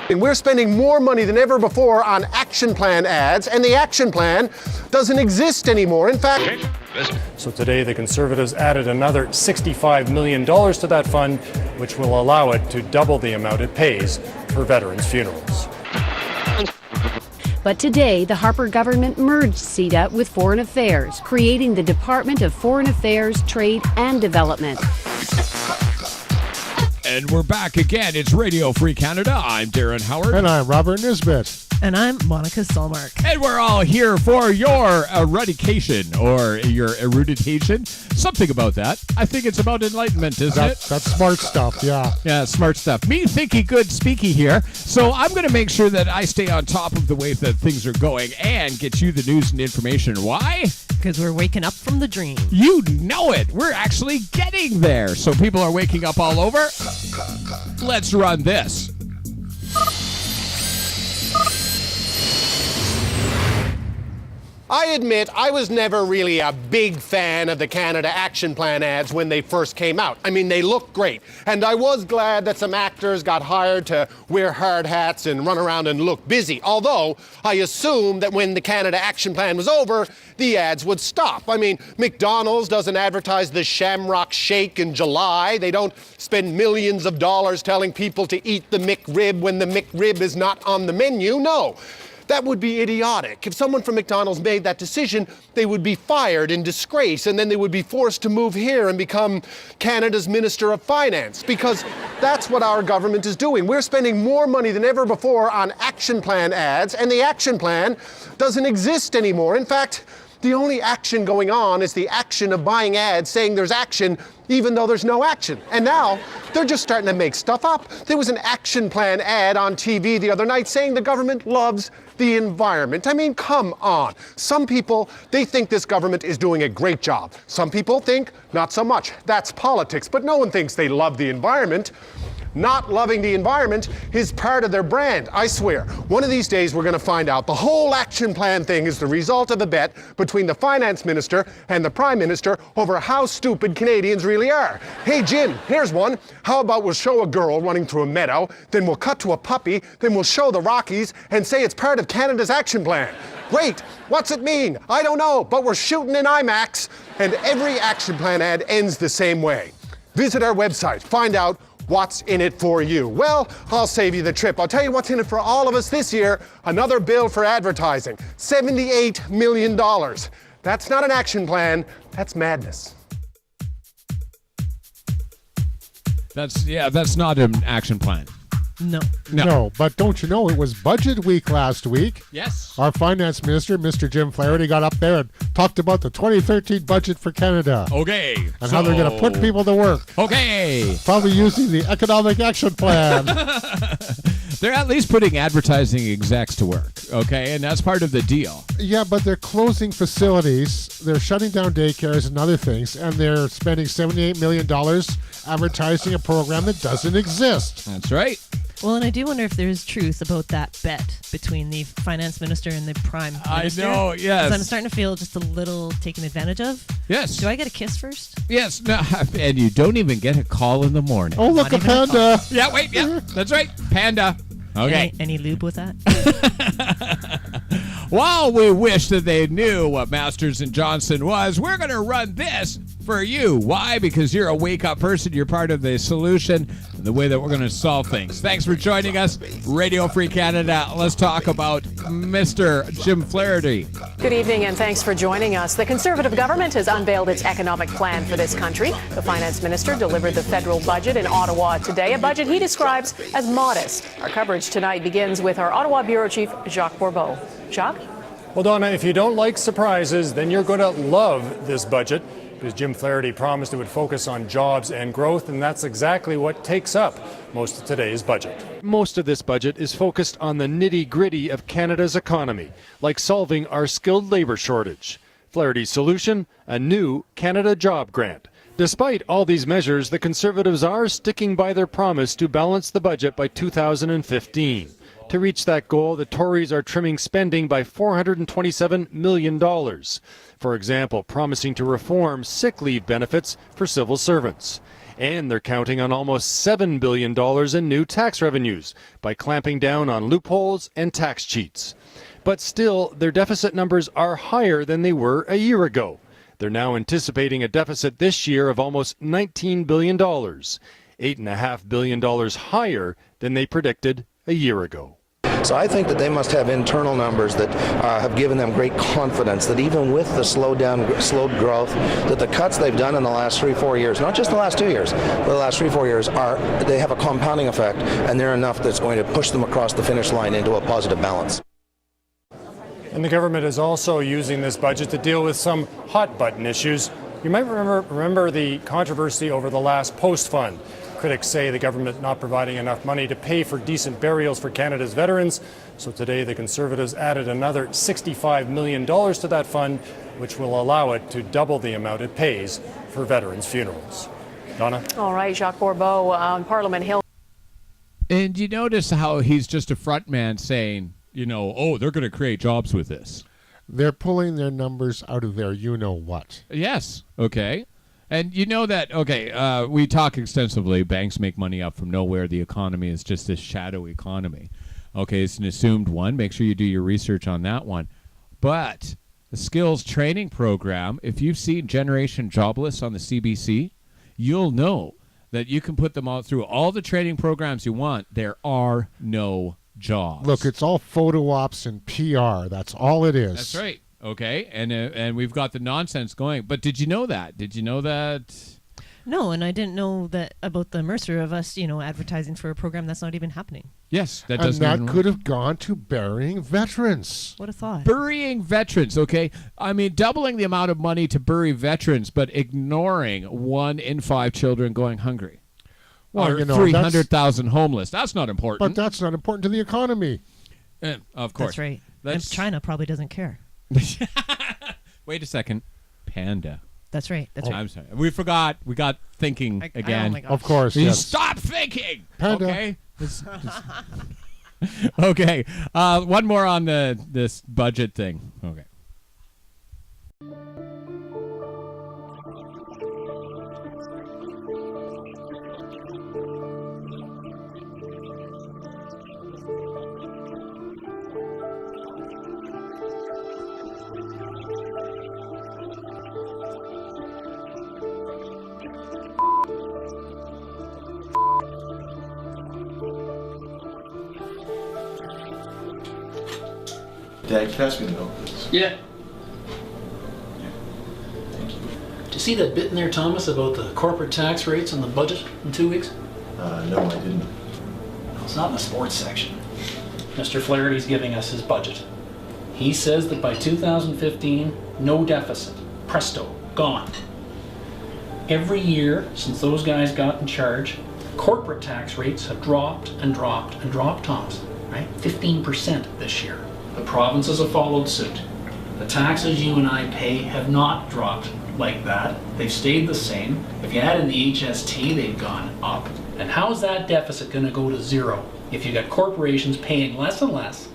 And we're spending more money than ever before on action plan ads, and the action plan doesn't exist anymore. In fact, so today the Conservatives added another $65 million to that fund, which will allow it to double the amount it pays for veterans' funerals. But today, the Harper government merged CIDA with Foreign Affairs, creating the Department of Foreign Affairs, Trade and Development. And we're back again. It's Radio Free Canada. I'm Darren Howard. And I'm Robert Nisbet. And I'm Monica Sahlmark. And we're all here for your erudication or your eruditation. Something about that. I think it's about enlightenment, isn't it? That's smart stuff, yeah. Yeah, smart stuff. Me thinky good speaky here. So I'm going to make sure that I stay on top of the way that things are going and get you the news and information. Why? Because we're waking up from the dream. You know it. We're actually getting there. So people are waking up all over. Let's run this. I admit I was never really a big fan of the Canada Action Plan ads when they first came out. I mean, they look great. And I was glad that some actors got hired to wear hard hats and run around and look busy. Although, I assumed that when the Canada Action Plan was over, the ads would stop. I mean, McDonald's doesn't advertise the Shamrock Shake in July. They don't spend millions of dollars telling people to eat the McRib when the McRib is not on the menu. No. That would be idiotic. If someone from McDonald's made that decision, they would be fired in disgrace, and then they would be forced to move here and become Canada's Minister of Finance, because that's what our government is doing. We're spending more money than ever before on action plan ads, and the action plan doesn't exist anymore. In fact, the only action going on is the action of buying ads saying there's action, even though there's no action. And now, they're just starting to make stuff up. There was an action plan ad on TV the other night saying the government loves the environment. I mean, come on. Some people, they think this government is doing a great job. Some people think not so much. That's politics, but no one thinks they love the environment. Not loving the environment is part of their brand, I swear. One of these days we're going to find out the whole action plan thing is the result of a bet between the finance minister and the prime minister over how stupid Canadians really are. Hey Jim, here's one. How about we'll show a girl running through a meadow, then we'll cut to a puppy, then we'll show the Rockies and say it's part of Canada's action plan. Great, what's it mean? I don't know, but we're shooting in IMAX. And every action plan ad ends the same way. Visit our website, find out what's in it for you. Well, I'll save you the trip. I'll tell you what's in it for all of us this year. Another bill for advertising. $78 million. That's not an action plan. That's madness. That's not an action plan. No, but don't you know it was budget week last week? Yes. Our finance minister, Mr. Jim Flaherty, got up there and talked about the 2013 budget for Canada. Okay. And how they're going to put people to work. Okay. Probably using the economic action plan. They're at least putting advertising execs to work, okay? And that's part of the deal. Yeah, but they're closing facilities, they're shutting down daycares and other things, and they're spending $78 million advertising a program that doesn't exist. That's right. Well, and I do wonder if there's truth about that bet between the finance minister and the prime minister. I know, yes. 'Cause I'm starting to feel just a little taken advantage of. Yes. Do I get a kiss first? Yes. No, and you don't even get a call in the morning. Oh, look, a panda. Yeah, wait, yeah. That's right. Panda. Okay. Any lube with that? While we wish that they knew what Masters and Johnson was, we're going to run this for you. Why? Because you're a wake-up person. You're part of the solution and the way that we're going to solve things. Thanks for joining us. Radio Free Canada. Let's talk about Mr. Jim Flaherty. Good evening and thanks for joining us. The Conservative government has unveiled its economic plan for this country. The finance minister delivered the federal budget in Ottawa today, a budget he describes as modest. Our coverage tonight begins with our Ottawa bureau chief, Jacques Bourbeau. Jacques? Well, Donna, if you don't like surprises, then you're going to love this budget, because Jim Flaherty promised it would focus on jobs and growth, and that's exactly what takes up most of today's budget. Most of this budget is focused on the nitty-gritty of Canada's economy, like solving our skilled labor shortage. Flaherty's solution, a new Canada Job Grant. Despite all these measures, the Conservatives are sticking by their promise to balance the budget by 2015. To reach that goal, the Tories are trimming spending by $427 million. For example, promising to reform sick leave benefits for civil servants. And they're counting on almost $7 billion in new tax revenues by clamping down on loopholes and tax cheats. But still, their deficit numbers are higher than they were a year ago. They're now anticipating a deficit this year of almost $19 billion, $8.5 billion higher than they predicted a year ago. So I think that they must have internal numbers that have given them great confidence that even with the slowed growth, that the cuts they've done in the last 3-4 years, not just the last 2 years, but the last 3-4 years, they have a compounding effect, and they're enough that's going to push them across the finish line into a positive balance. And the government is also using this budget to deal with some hot-button issues. You might remember the controversy over the last post fund. Critics say the government not providing enough money to pay for decent burials for Canada's veterans. So today the Conservatives added another $65 million to that fund, which will allow it to double the amount it pays for veterans' funerals. Donna? All right, Jacques Bourbeau on Parliament Hill. And you notice how he's just a front man saying, you know, oh, they're going to create jobs with this. They're pulling their numbers out of their you-know-what. Yes. Okay. And you know that, okay, we talk extensively, banks make money up from nowhere. The economy is just this shadow economy. Okay, it's an assumed one. Make sure you do your research on that one. But the skills training program, if you've seen Generation Jobless on the CBC, you'll know that you can put them all through all the training programs you want. There are no jobs. Look, it's all photo ops and PR. That's all it is. That's right. Okay, and we've got the nonsense going. But did you know that? Did you know that? No, and I didn't know that about the Mercer of us, advertising for a program that's not even happening. Yes, that and doesn't. that even could have gone to burying veterans. What a thought. Burying veterans, okay? I mean, doubling the amount of money to bury veterans, but ignoring 1 in 5 children going hungry. Well, or 300,000 homeless. That's not important. But that's not important to the economy. Of course. That's right. And China probably doesn't care. Wait a second. Panda. That's right. That's right. I'm sorry. We forgot. We got thinking again. Oh my gosh. Of course. You Yes. stop thinking. Panda. Okay. Okay. One more on this budget thing. Okay. Dad, can you pass me the milk, please? Yeah. Thank you. Did you see that bit in there, Thomas, about the corporate tax rates and the budget in 2 weeks? No, I didn't. No, it's not in the sports section. Mr. Flaherty's giving us his budget. He says that by 2015, no deficit. Presto, gone. Every year since those guys got in charge, corporate tax rates have dropped and dropped and dropped, Thomas. Right? 15% this year. The provinces have followed suit. The taxes you and I pay have not dropped like that. They've stayed the same. If you add in the HST, they've gone up. And how's that deficit going to go to zero if you got corporations paying less and less?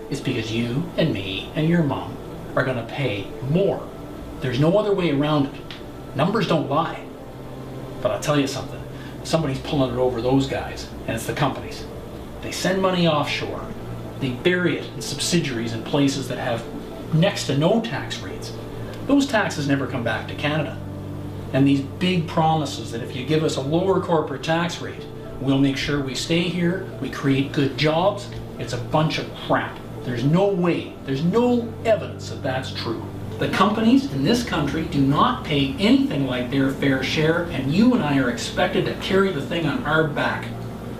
It's because you and me and your mom are going to pay more. There's no other way around it. Numbers don't lie. But I'll tell you something. Somebody's pulling it over those guys, and it's the companies. They send money offshore. They bury it in subsidiaries in places that have next to no tax rates. Those taxes never come back to Canada. And these big promises that if you give us a lower corporate tax rate, we'll make sure we stay here, we create good jobs, it's a bunch of crap. There's no way, there's no evidence that that's true. The companies in this country do not pay anything like their fair share, and you and I are expected to carry the thing on our back.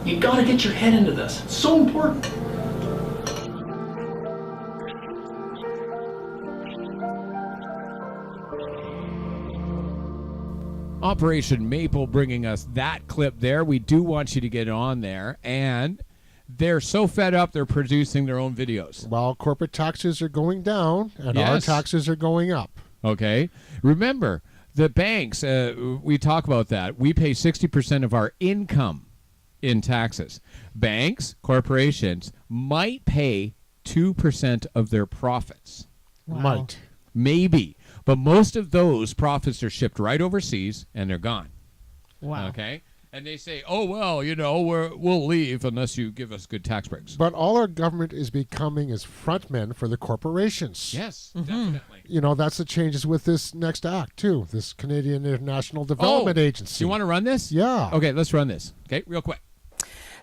You've got to get your head into this. It's so important. Operation Maple bringing us that clip there. We do want you to get on there. And they're so fed up, they're producing their own videos. Well, corporate taxes are going down, and our Yes. taxes are going up. Okay. Remember, the banks, we talk about that. We pay 60% of our income in taxes. Banks, corporations might pay 2% of their profits. Wow. Might. Maybe. But most of those profits are shipped right overseas, and they're gone. Wow. Okay. And they say, oh, well, we'll leave unless you give us good tax breaks. But all our government is becoming is frontmen for the corporations. Yes, definitely. That's the changes with this next act, too, this Canadian International Development Agency. Do you want to run this? Yeah. Okay, let's run this. Okay, real quick.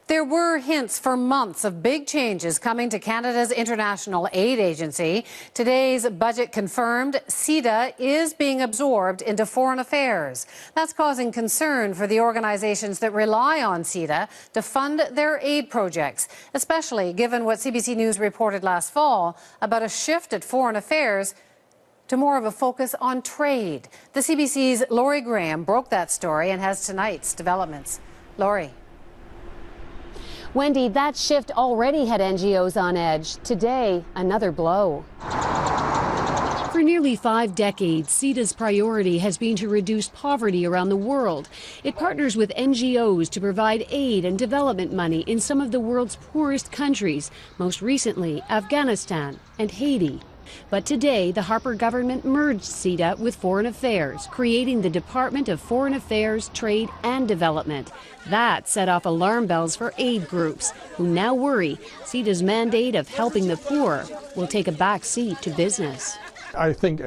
There were hints for months of big changes coming to Canada's international aid agency. Today's budget confirmed CIDA is being absorbed into foreign affairs. That's causing concern for the organizations that rely on CIDA to fund their aid projects, especially given what CBC News reported last fall about a shift at foreign affairs to more of a focus on trade. The CBC's Laurie Graham broke that story and has tonight's developments. Laurie. Wendy, that shift already had NGOs on edge. Today, another blow. For nearly 5 decades, CIDA's priority has been to reduce poverty around the world. It partners with NGOs to provide aid and development money in some of the world's poorest countries, most recently Afghanistan and Haiti. But today, the Harper government merged CIDA with Foreign Affairs, creating the Department of Foreign Affairs, Trade and Development. That set off alarm bells for aid groups, who now worry CIDA's mandate of helping the poor will take a back seat to business. I think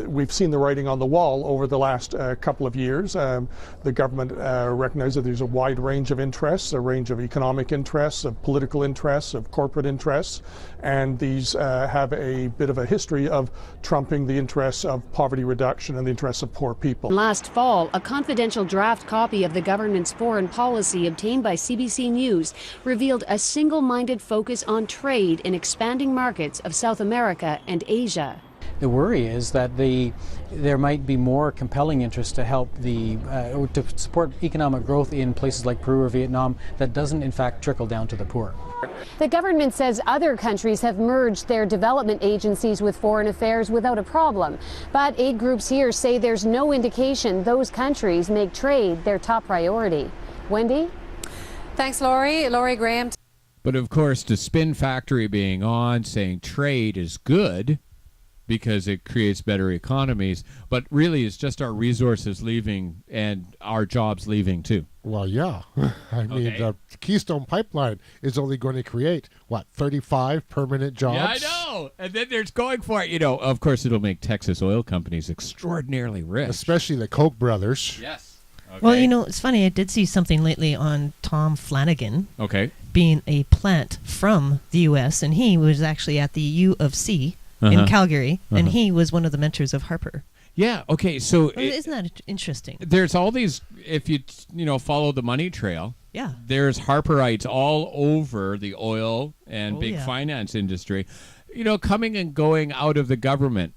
we've seen the writing on the wall over the last couple of years. The government recognizes that there's a wide range of interests, a range of economic interests, of political interests, of corporate interests, and these have a bit of a history of trumping the interests of poverty reduction and the interests of poor people. Last fall, a confidential draft copy of the government's foreign policy obtained by CBC News revealed a single-minded focus on trade in expanding markets of South America and Asia. The worry is that there might be more compelling interest to help to support economic growth in places like Peru or Vietnam that doesn't in fact trickle down to the poor. The government says other countries have merged their development agencies with Foreign Affairs without a problem. But aid groups here say there's no indication those countries make trade their top priority. Wendy? Thanks, Laurie. Laurie Graham. But of course, the spin factory being on, saying trade is good because it creates better economies, but really it's just our resources leaving and our jobs leaving too. Well, yeah. I mean, the Keystone Pipeline is only going to create, 35 permanent jobs? Yeah, I know. And then there's going for it. Of course, it'll make Texas oil companies extraordinarily rich. Especially the Koch brothers. Yes. Okay. Well, it's funny. I did see something lately on Tom Flanagan. Okay. Being a plant from the U.S., and he was actually at the U of C in Calgary, and he was one of the mentors of Harper. Yeah, okay, so... Isn't that interesting? There's all these, if you follow the money trail, there's Harperites all over the oil and big finance industry, coming and going out of the government.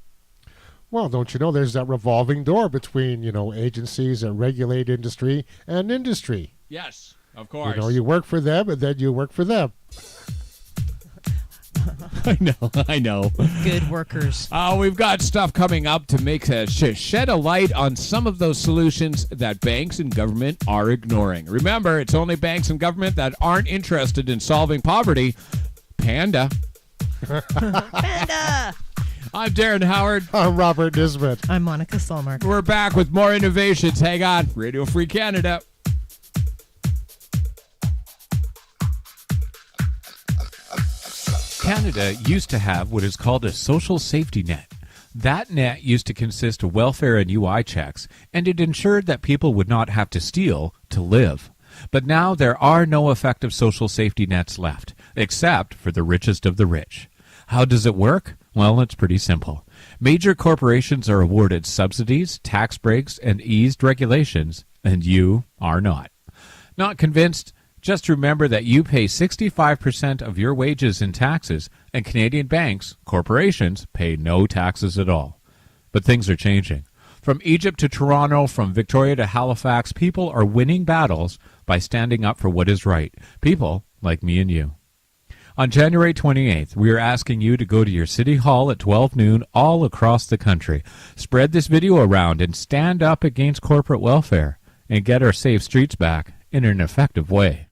Well, don't you know there's that revolving door between, agencies that regulate industry and industry. Yes, of course. You work for them and then you work for them. I know. Good workers. We've got stuff coming up to shed a light on some of those solutions that banks and government are ignoring. Remember, it's only banks and government that aren't interested in solving poverty. Panda. Panda! I'm Darren Howard. I'm Robert Nisbet. I'm Monica Sahlmark. We're back with more innovations. Hang on. Radio Free Canada. Canada used to have what is called a social safety net. That net used to consist of welfare and UI checks, and it ensured that people would not have to steal to live. But now there are no effective social safety nets left, except for the richest of the rich. How does it work? Well, it's pretty simple. Major corporations are awarded subsidies, tax breaks, and eased regulations, and you are not. Not convinced? Just remember that you pay 65% of your wages in taxes, and Canadian banks, corporations, pay no taxes at all. But things are changing. From Egypt to Toronto, from Victoria to Halifax, people are winning battles by standing up for what is right. People like me and you. On January 28th, we are asking you to go to your city hall at 12 noon all across the country. Spread this video around and stand up against corporate welfare and get our safe streets back in an effective way.